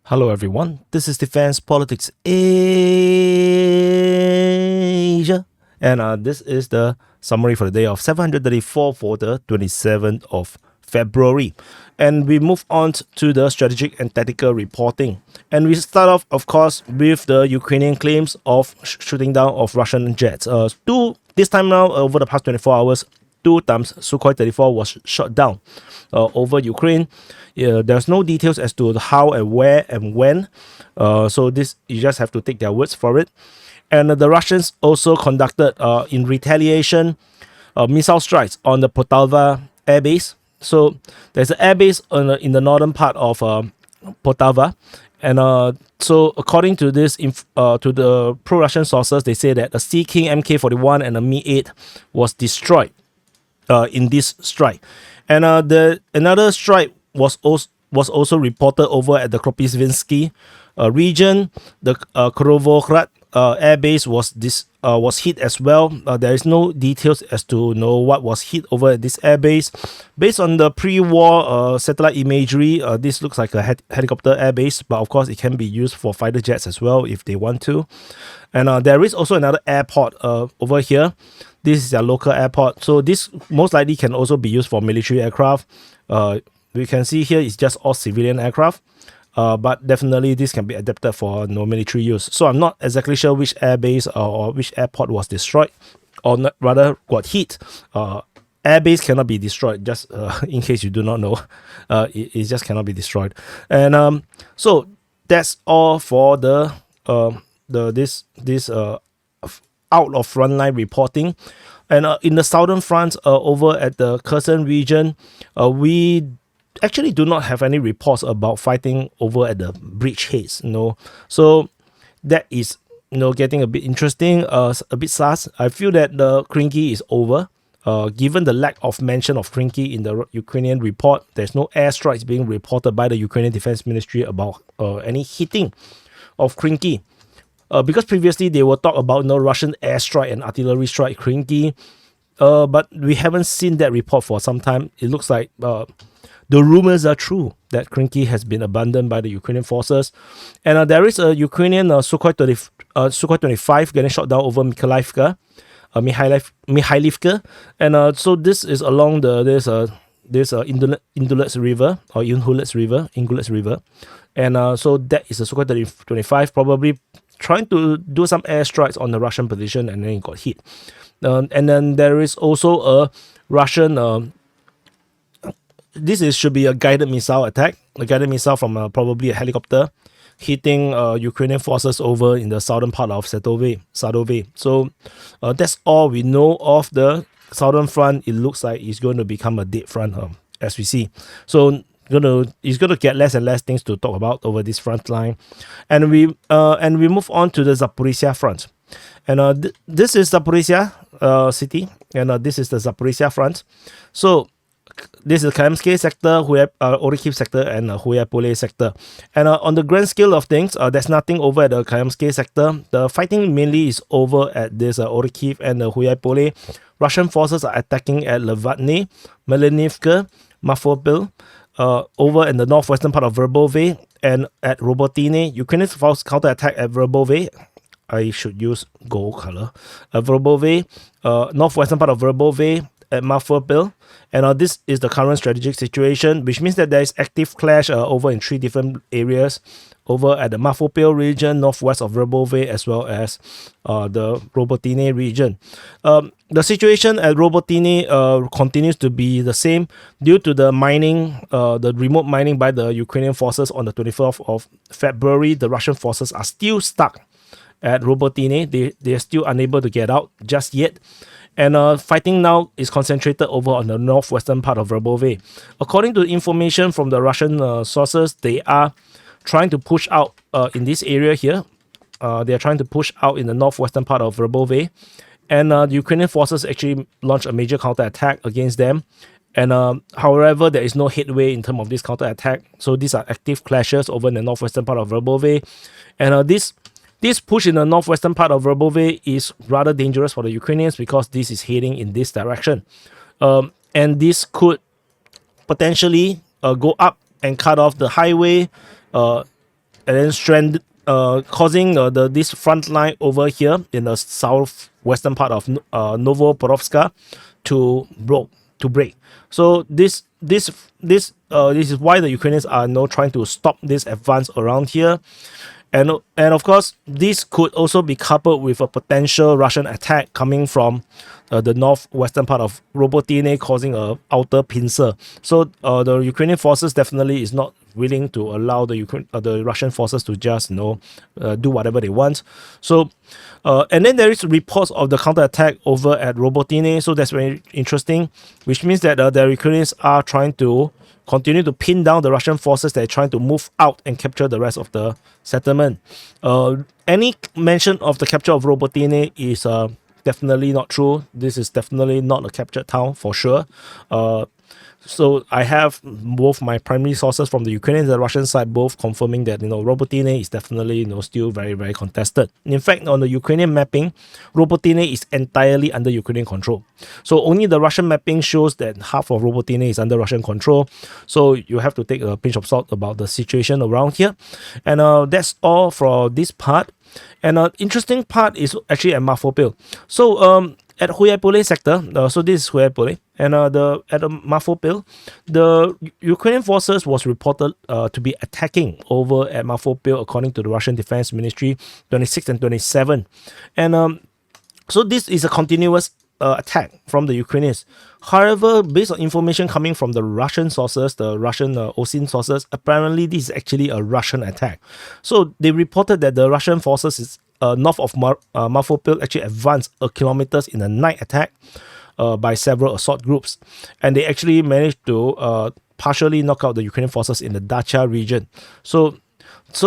Hello everyone, this is Defense Politics Asia, and this is the summary for the day of 734 for the 27th of February. And we move on to the strategic and tactical reporting. And we start off, of course, with the Ukrainian claims of shooting down of Russian jets. This time now, over the past 24 hours, 2 times Sukhoi 34 was shot down over Ukraine. There's no details as to how and where and when. So this, you just have to take their words for it. And the Russians also conducted, in retaliation, missile strikes on the Poltava air base. So there's an air base in the northern part of Poltava. And so according to this, to the pro-Russian sources, they say that a Sea King Mk-41 and a Mi-8 was destroyed in this strike. And another strike was also reported over at the Kropyvnytsky region. The Kirovohrad air base was hit as well. There is no details as to know what was hit over at this air base. Based on the pre-war satellite imagery, this looks like a helicopter air base, but of course it can be used for fighter jets as well if they want to. And there is also another airport over here. This is their local airport, so this most likely can also be used for military aircraft. We can see here it's just all civilian aircraft, but definitely this can be adapted for no military use. So I'm not exactly sure which airbase or which airport was destroyed, or not, rather got hit. Airbase cannot be destroyed, just in case you do not know. It just cannot be destroyed. And so that's all for the out of frontline reporting. And in the southern front, over at the Kherson region, we actually do not have any reports about fighting over at the bridgeheads. So that is getting a bit interesting, a bit sus. I feel that the Krinky is over. Given the lack of mention of Krinky in the Ukrainian report, there's no airstrikes being reported by the Ukrainian Defense Ministry about any hitting of Krinky. Because previously they will talk about Russian airstrike and artillery strike Krinky, but we haven't seen that report for some time. It looks like the rumors are true that Krinky has been abandoned by the Ukrainian forces, and there is a Ukrainian Sukhoi 25 getting shot down over Mikhailivka, and so this is along this Indulets River or Ingulets River, and so that is a Sukhoi 25 probably trying to do some airstrikes on the Russian position, and then it got hit. And then there is also a Russian. Should be a guided missile attack, a guided missile from probably a helicopter, hitting Ukrainian forces over in the southern part of Sadove. So that's all we know of the southern front. It looks like it's going to become a dead front, as we see. So it's going to get less and less things to talk about over this front line. And we move on to the Zaporizhzhia Front. And this is Zaporizhzhia city, and this is the Zaporizhzhia Front. So this is the Kreminna sector, Orikhiv sector, and Huyapole sector. And on the grand scale of things, there's nothing over at the Kreminna sector. The fighting mainly is over at this Orikhiv and Huyapole. Russian forces are attacking at Levatne, Melenivka, Mafopil, over in the northwestern part of Verbove, and at Robotine. Ukrainian forces counterattack at Verbove. I should use gold color. Verbove, northwestern part of Verbove, at Mafopil. And this is the current strategic situation, which means that there is active clash over in 3 different areas, over at the Mafopil region, northwest of Verbove, as well as the Robotine region. The situation at Robotine continues to be the same due to the mining, the remote mining by the Ukrainian forces on the 24th of February. The Russian forces are still stuck at Robotine. They are still unable to get out just yet. And fighting now is concentrated over on the northwestern part of Verbove. According to information from the Russian sources, they are trying to push out in this area here. They are trying to push out in the northwestern part of Verbove. And the Ukrainian forces actually launched a major counterattack against them. And however, there is no headway in terms of this counterattack. So these are active clashes over in the northwestern part of Verbove. And this push in the northwestern part of Verbove is rather dangerous for the Ukrainians because this is heading in this direction. And this could potentially go up and cut off the highway and then causing this front line over here in the southwestern part of Novoporovska to break. So this is why the Ukrainians are now trying to stop this advance around here. And of course, this could also be coupled with a potential Russian attack coming from the northwestern part of Robotine, causing a outer pincer. So the Ukrainian forces definitely is not willing to allow the Russian forces to just do whatever they want. So and then there is reports of the counterattack over at Robotine. So that's very interesting, which means that the Ukrainians are trying to continue to pin down the Russian forces that are trying to move out and capture the rest of the settlement. Any mention of the capture of Robotine is definitely not true. This is definitely not a captured town for sure. So I have both my primary sources from the Ukrainian and the Russian side both confirming that Robotine is definitely still very, very contested. In fact, on the Ukrainian mapping, Robotine is entirely under Ukrainian control. So only the Russian mapping shows that half of Robotine is under Russian control. So you have to take a pinch of salt about the situation around here. And that's all for this part. And interesting part is actually at Mafopil. So at Huyapole sector, so this is Huyapole, and at the Mafopil, the Ukrainian forces was reported to be attacking over at Mafopil, according to the Russian Defense Ministry, 26 and 27. And so this is a continuous attack from the Ukrainians. However, based on information coming from the Russian sources, the Russian OSIN sources, apparently this is actually a Russian attack. So they reported that the Russian forces is north of Mafopil actually advanced kilometers in a night attack by several assault groups, and they actually managed to partially knock out the Ukrainian forces in the Dacha region. So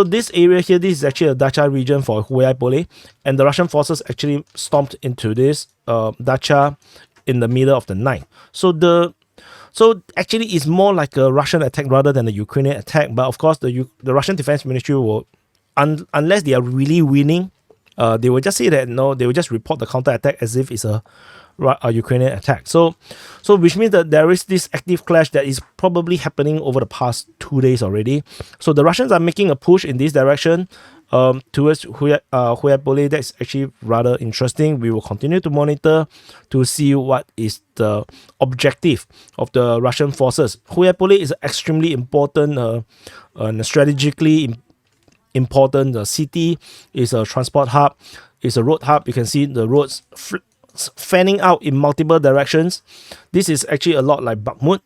this area here, this is actually a Dacha region for Huyapole, and the Russian forces actually stomped into this Dacha in the middle of the night. So actually it's more like a Russian attack rather than a Ukrainian attack. But of course, the Russian Defense Ministry will, unless they are really winning, they will just say that they will just report the counterattack as if it's a Ukrainian attack. So which means that there is this active clash that is probably happening over the past 2 days already. So the Russians are making a push in this direction towards Huyapole. That's actually rather interesting. We will continue to monitor to see what is the objective of the Russian forces. Huyapole is an extremely important and strategically important city. Is a transport hub, is a road hub. You can see the roads fanning out in multiple directions. This is actually a lot like Bakhmut.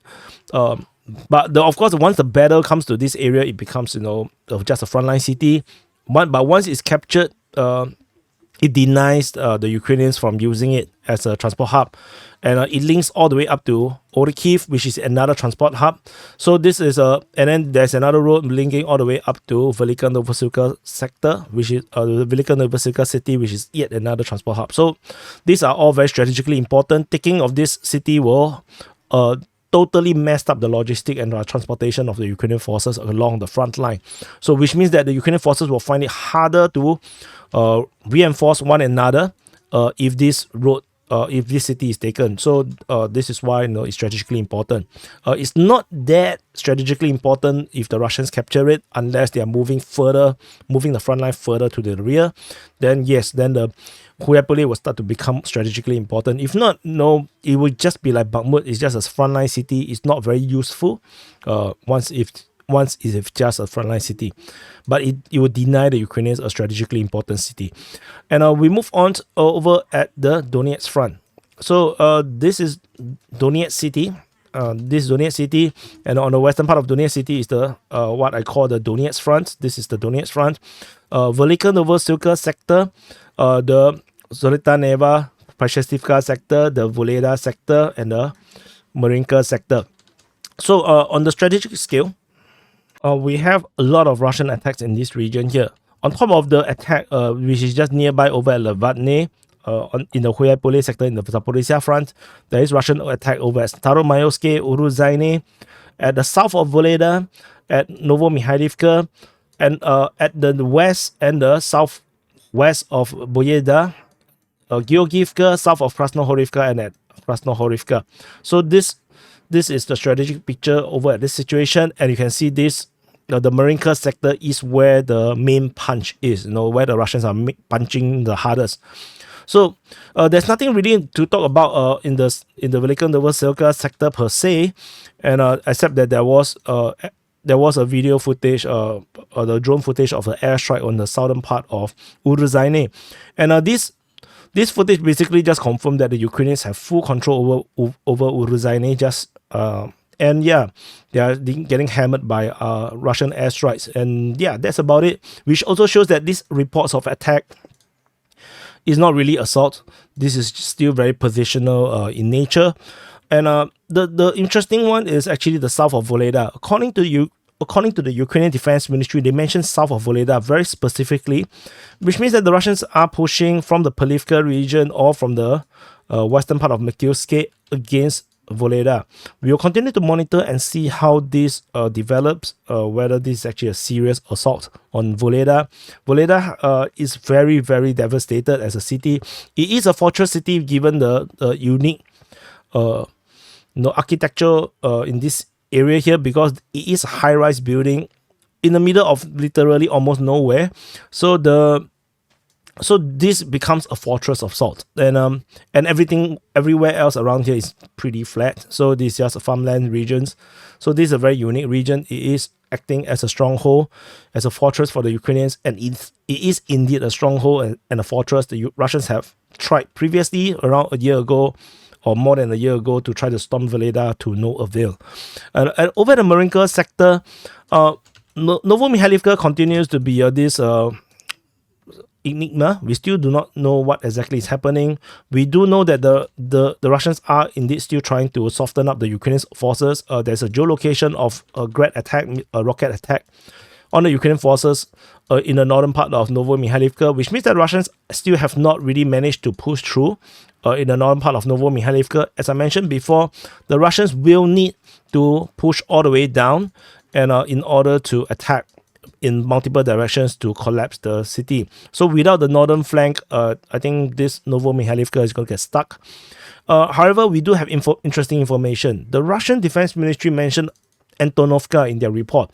But of course, once the battle comes to this area, it becomes just a frontline city. But once it's captured, it denies the Ukrainians from using it as a transport hub, and it links all the way up to Orikhiv, which is another transport hub. So this is and then there's another road linking all the way up to Velika Novosilka sector, which is the Velika Novosilka city, which is yet another transport hub. So these are all very strategically important. Taking of this city will totally messed up the logistic and transportation of the Ukrainian forces along the front line. So which means that the Ukrainian forces will find it harder to reinforce one another if this city is taken. So this is why it's strategically important. It's not that strategically important if the Russians capture it, unless they are moving the front line further to the rear. Then yes, then the Huyapole will start to become strategically important. If not, it will just be like Bakhmut. It's just a frontline city. It's not very useful once it's just a frontline city. But it will deny the Ukrainians a strategically important city. And we move on over at the Donetsk Front. So this is Donetsk city. This Donetsk city, and on the western part of Donetsk city is the what I call the Donetsk Front. This is the Donetsk Front. Velika Novosilka sector, the Zolotaneva Prashestivka sector, the Vuhledar sector, and the Marinka sector. So on the strategic scale, we have a lot of Russian attacks in this region here. On top of the attack, which is just nearby over at Levadne, in the Huyapole sector in the Zaporizhzhia Front, there is Russian attack over at Staromayoske, Uruzaine, at the south of Vuhledar, at Novomihailivka, and at the west and the southwest of Vuhledar, Georgievka, south of Krasnohorivka, and at Krasnohorivka. So this is the strategic picture over at this situation, and you can see this the Marinka sector is where the main punch is, where the Russians are punching the hardest. So there's nothing really to talk about in the Velika Novoselka sector per se, and except that there was a video footage, the drone footage of the airstrike on the southern part of Uruzhaine, and this footage basically just confirmed that the Ukrainians have full control over Uruzhaine. And yeah, they are getting hammered by Russian airstrikes, and yeah, that's about it. Which also shows that these reports of attack is not really assault. This is still very positional in nature. And the interesting one is actually the south of Vuhledar. According to the Ukrainian Defense Ministry, they mentioned south of Vuhledar very specifically, which means that the Russians are pushing from the Polivka region or from the western part of Mykolaiv against Vuhledar. We will continue to monitor and see how this develops, whether this is actually a serious assault on Vuhledar. Vuhledar is very, very devastated as a city. It is a fortress city given the unique architecture in this area here, because it is a high-rise building in the middle of literally almost nowhere. So this becomes a fortress of salt, and everything everywhere else around here is pretty flat. So this is just farmland regions. So this is a very unique region. It is acting as a stronghold, as a fortress for the Ukrainians, and it is indeed a stronghold and a fortress. The Russians have tried previously around a year ago, or more than a year ago, to try to storm Vuhledar to no avail. And over the Marinka sector, Novo-Mikhailivka continues to be this enigma. We still do not know what exactly is happening. We do know that the Russians are indeed still trying to soften up the Ukrainian forces. There's a geolocation of a rocket attack on the Ukrainian forces in the northern part of Novo-Mikhailivka, which means that Russians still have not really managed to push through in the northern part of Novo-Mikhailivka. As I mentioned before, the Russians will need to push all the way down and in order to attack in multiple directions to collapse the city. So without the northern flank, I think this Novo-Mikhailivka is going to get stuck. However, we do have interesting information. The Russian Defense Ministry mentioned Antonovka in their report.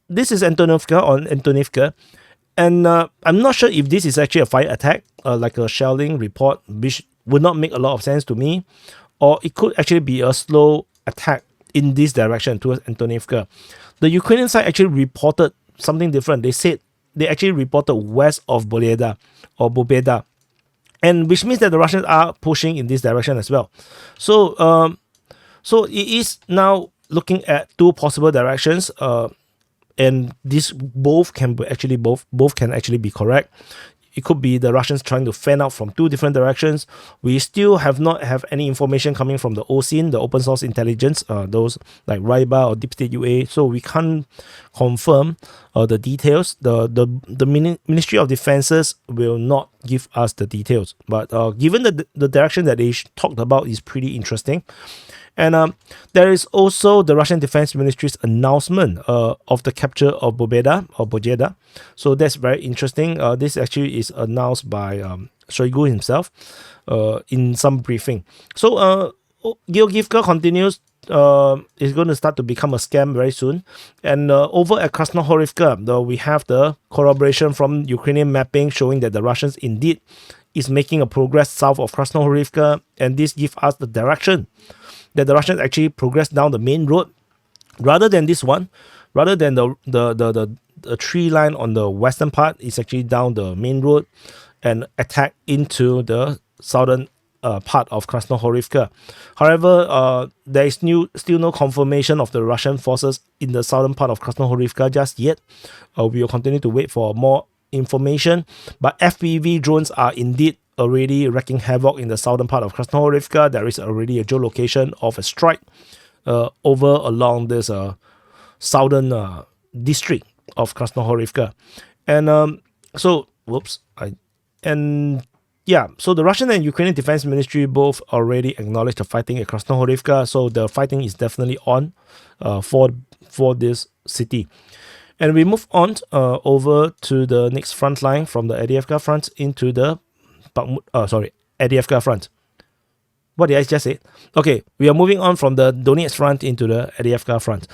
This is Antonivka, and I'm not sure if this is actually a fire attack, like a shelling report, which would not make a lot of sense to me, or it could actually be a slow attack in this direction towards Antonivka. The Ukrainian side actually reported something different. They said they actually reported west of Vuhledar or Vuhledar, and which means that the Russians are pushing in this direction as well. So it is now looking at two possible directions, and this both can actually be correct. It could be the Russians trying to fan out from two different directions. We still have not have any information coming from the OSINT, the open source intelligence, those like RIBA or Deep State UA. So we can't confirm the details. The Ministry of Defenses will not give us the details. But given the direction that they talked about is pretty interesting. And there is also the Russian Defense Ministry's announcement of the capture of Vuhledar. So that's very interesting. This actually is announced by Shoigu himself in some briefing. So Georgievka continues, is going to start to become a scam very soon. And over at Krasnohorivka, we have the corroboration from Ukrainian mapping showing that the Russians indeed is making a progress south of Krasnohorivka, and this gives us the direction that the Russians actually progress down the main road, rather than the tree line on the western part is actually down the main road and attack into the southern part of Krasnohorivka. However, there is still no confirmation of the Russian forces in the southern part of Krasnohorivka just yet. We will continue to wait for more information, but FPV drones are indeed already wreaking havoc in the southern part of Krasnohorivka. There is already a geolocation of a strike along this southern district of Krasnohorivka. And so the Russian and Ukrainian Defense Ministry both already acknowledged the fighting at Krasnohorivka. So the fighting is definitely on for this city. And we move on over to the next front line from the Avdiivka Front into the Avdiivka Front. What did I just say? Okay, we are moving on from the Donetsk Front into the Avdiivka Front.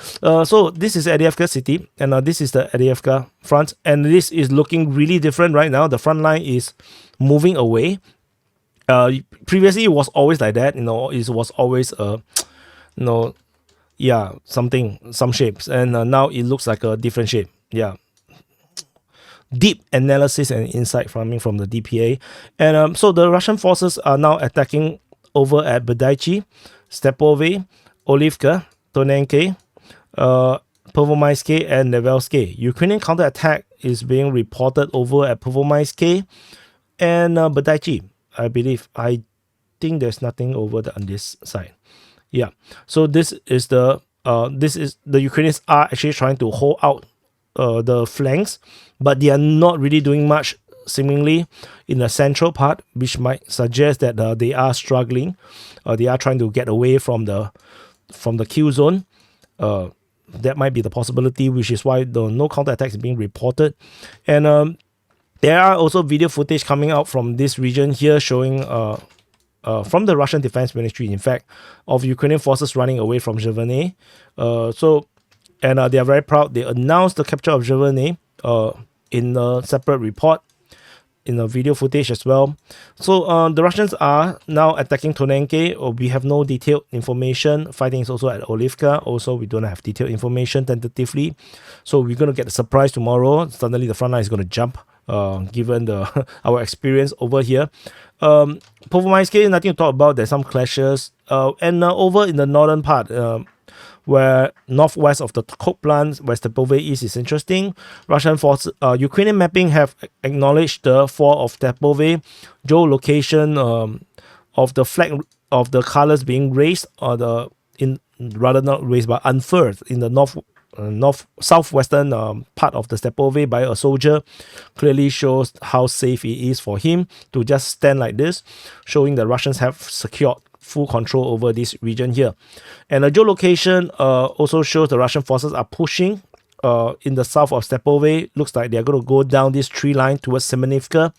So this is Avdiivka city, and this is the Avdiivka Front, and this is looking really different right now. The front line is moving away. Previously, it was always like that. It was always yeah, some shapes, and now it looks like a different shape. Yeah. Deep analysis and insight coming from the DPA, and so the Russian forces are now attacking over at Badaichi, Stepove, Olivka, Tonenke, Pervomaiske, and Nevelske. Ukrainian counterattack is being reported over at Pervomaiske and Badaichi. I believe. I think there's nothing over on this side. Yeah. So this is the Ukrainians are actually trying to hold out the flanks, but they are not really doing much seemingly in the central part, which might suggest that they are struggling. They are trying to get away from the kill zone. That might be the possibility, which is why no counterattack is being reported. And there are also video footage coming out from this region here showing from the Russian Defense Ministry, in fact, of Ukrainian forces running away from Giverny. And they are very proud. They announced the capture of Giverny in a separate report, in a video footage as well. So the Russians are now attacking Tonenke. We have no detailed information. Fighting is also at Olivka. Also, we don't have detailed information tentatively. So we're going to get a surprise tomorrow. Suddenly the front line is going to jump, given our experience over here. Pervomaiske, nothing to talk about. There's some clashes. And over in the northern part, where northwest of the coke plant, where Stepove is interesting. Russian forces, Ukrainian mapping have acknowledged the fall of Stepove. Geolocation of the flag of the colors being raised, or rather not raised but unfurled in the southwestern part of the Stepove by a soldier, clearly shows how safe it is for him to just stand like this, showing the Russians have secured full control over this region here. And the geolocation also shows the Russian forces are pushing in the south of Stepove. Looks like they're going to go down this tree line towards Semenivka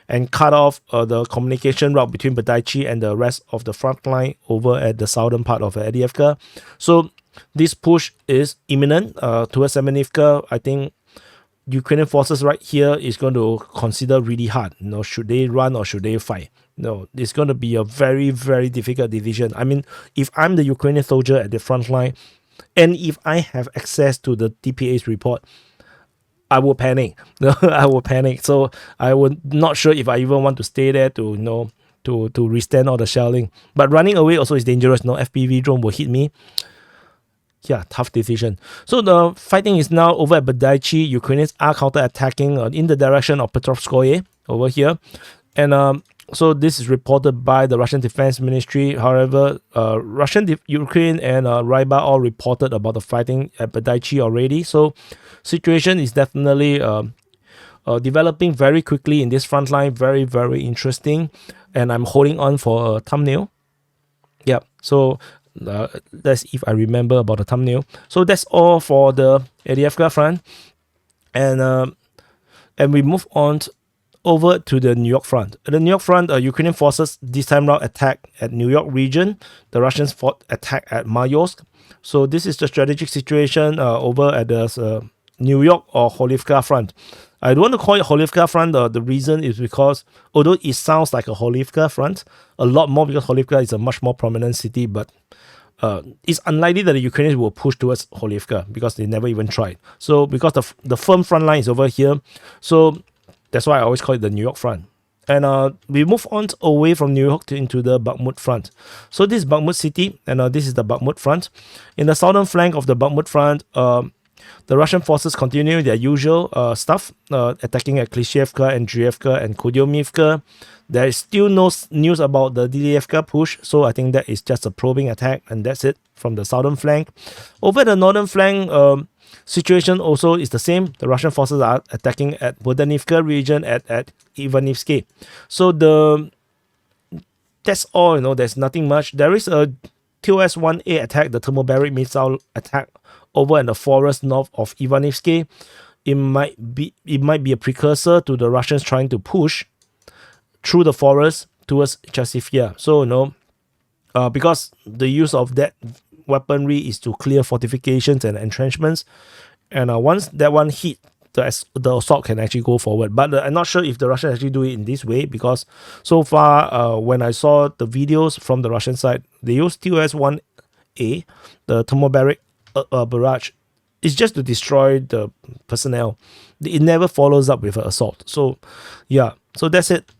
and cut off the communication route between Badaichi and the rest of the front line over at the southern part of Avdiivka. So this push is imminent towards Semenivka. I think Ukrainian forces right here is going to consider really hard. Should they run or should they fight? No, it's going to be a very, very difficult decision. I mean, if I'm the Ukrainian soldier at the front line, and if I have access to the DPA's report, I will panic. I will panic. So I would not sure if I even want to stay there to withstand all the shelling. But running away also is dangerous. No FPV drone will hit me. Yeah, tough decision. So the fighting is now over at Badaichi. Ukrainians are counter-attacking in the direction of Petrovskoye over here. And so this is reported by the Russian Defense Ministry. However, Ukraine and Ryba all reported about the fighting at Badaichi already. So situation is definitely developing very quickly in this front line. Very, very interesting. And I'm holding on for a thumbnail. Yeah, so that's if I remember about the thumbnail. So that's all for the Avdiivka Front. And we move on over to the New York Front. At the New York Front, Ukrainian forces this time round attack at New York region. The Russians fought attack at Mayorsk. So this is the strategic situation over at the New York or Holivka Front. I don't want to call it Holivka Front. The reason is because although it sounds like a Holivka Front, a lot more because Holivka is a much more prominent city, but it's unlikely that the Ukrainians will push towards Holivka because they never even tried. So because the firm front line is over here, so that's why I always call it the New York Front. And we move on away from New York into the Bakhmut Front. So this is Bakhmut city, and this is the Bakhmut Front. In the southern flank of the Bakhmut Front, the Russian forces continue their usual stuff, attacking at Klishevka, Andriivka, and Kudyomivka. There is still no news about the DDFka push, so I think that is just a probing attack, and that's it from the southern flank. Over the northern flank, situation also is the same. The Russian forces are attacking at Vodanivka region at Ivanivsky. So that's all, there's nothing much. There is a TOS-1A attack, the thermobaric missile attack over in the forest north of Ivanivsky. It might be a precursor to the Russians trying to push through the forest towards Chasivya. So because the use of that weaponry is to clear fortifications and entrenchments. And once that one hit, the assault can actually go forward. But I'm not sure if the Russians actually do it in this way, because so far, when I saw the videos from the Russian side, they use TOS-1A, the thermobaric barrage. It's just to destroy the personnel. It never follows up with an assault. So, yeah. So that's it.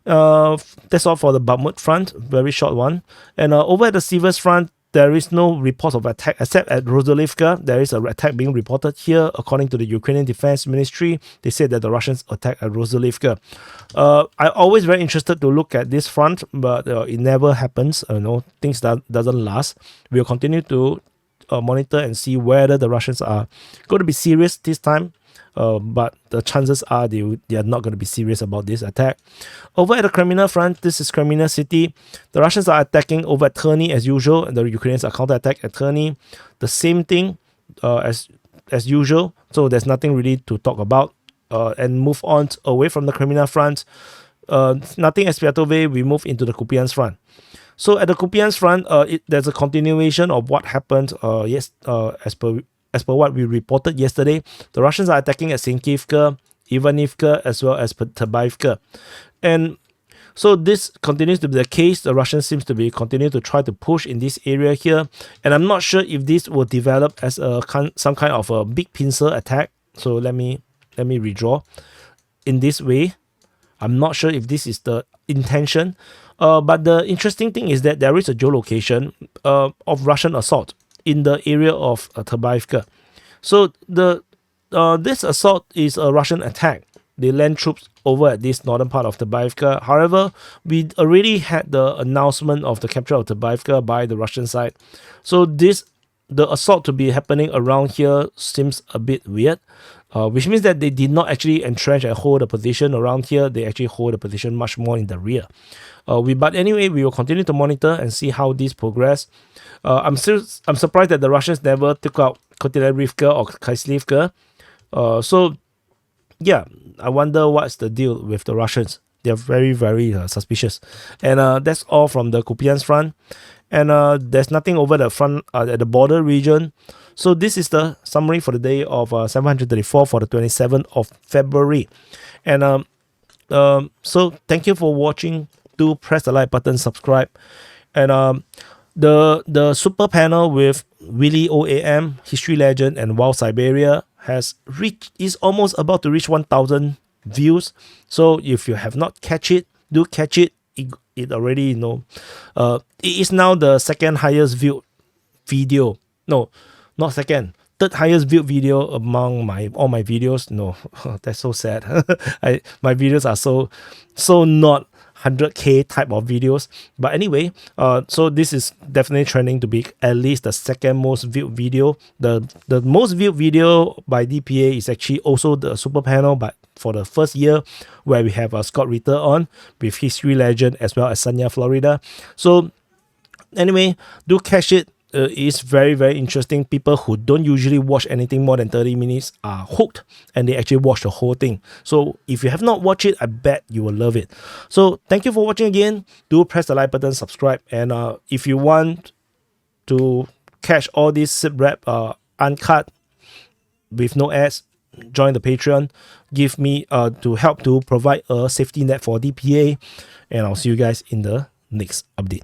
That's all for the Bakhmut Front. Very short one. And over at the Siversk Front, there is no reports of attack except at Rozalivka. There is an attack being reported here. According to the Ukrainian Defense Ministry, they said that the Russians attacked at Rozalivka. I'm always very interested to look at this front, but it never happens. Things that doesn't last. We'll continue to monitor and see whether the Russians are going to be serious this time. But the chances are they are not going to be serious about this attack. Over at the Kreminna Front, this is Kreminna City. The Russians are attacking over at Terny as usual, and the Ukrainians are counterattack at Terny. The same thing as usual, so there's nothing really to talk about. And move on away from the Kreminna Front. Nothing Espiatove, we move into the Kupyansk Front. So at the Kupyansk Front, there's a continuation of what happened as per what we reported yesterday. The Russians are attacking at Sinkivka, Ivanivka, as well as Terbaivka. And so this continues to be the case. The Russians seems to be continuing to try to push in this area here. And I'm not sure if this will develop as some kind of a big pincer attack. So let me redraw in this way. I'm not sure if this is the intention. But the interesting thing is that there is a geolocation of Russian assault in the area of Terbaivka. So this assault is a Russian attack. They land troops over at this northern part of Terbaivka. However, we already had the announcement of the capture of Terbaivka by the Russian side. So the assault to be happening around here seems a bit weird, which means that they did not actually entrench and hold a position around here. They actually hold a position much more in the rear. But anyway, we will continue to monitor and see how this progress. I'm surprised that the Russians never took out Kotelevivka or Kaislivka. So yeah, I wonder what's the deal with the Russians. They're very, very suspicious. And that's all from the Kupyansk Front. And there's nothing over the front at the border region. So this is the summary for the day of 734 for the 27th of February. And so thank you for watching. Do press the like button, subscribe. And the super panel with Willie OAM, History Legend, and Wild Siberia is almost about to reach 1,000 views. So if you have not catch it, do catch it. It already, it is now the second highest viewed video. No, not second. Third highest viewed video among all my videos. No, that's so sad. My videos are so not 100k type of videos. But anyway, so this is definitely trending to be at least the second most viewed video. The most viewed video by DPA is actually also the super panel, but for the first year, where we have Scott Ritter on with History Legend as well as Sanya Florida. So anyway, do catch it. It's very, very interesting. People who don't usually watch anything more than 30 minutes are hooked, and they actually watch the whole thing. So if you have not watched it, I bet you will love it. So thank you for watching again. Do press the like button, subscribe, and if you want to catch all these SITREP uncut with no ads, join the Patreon. Give me to help to provide a safety net for DPA, and I'll see you guys in the next update.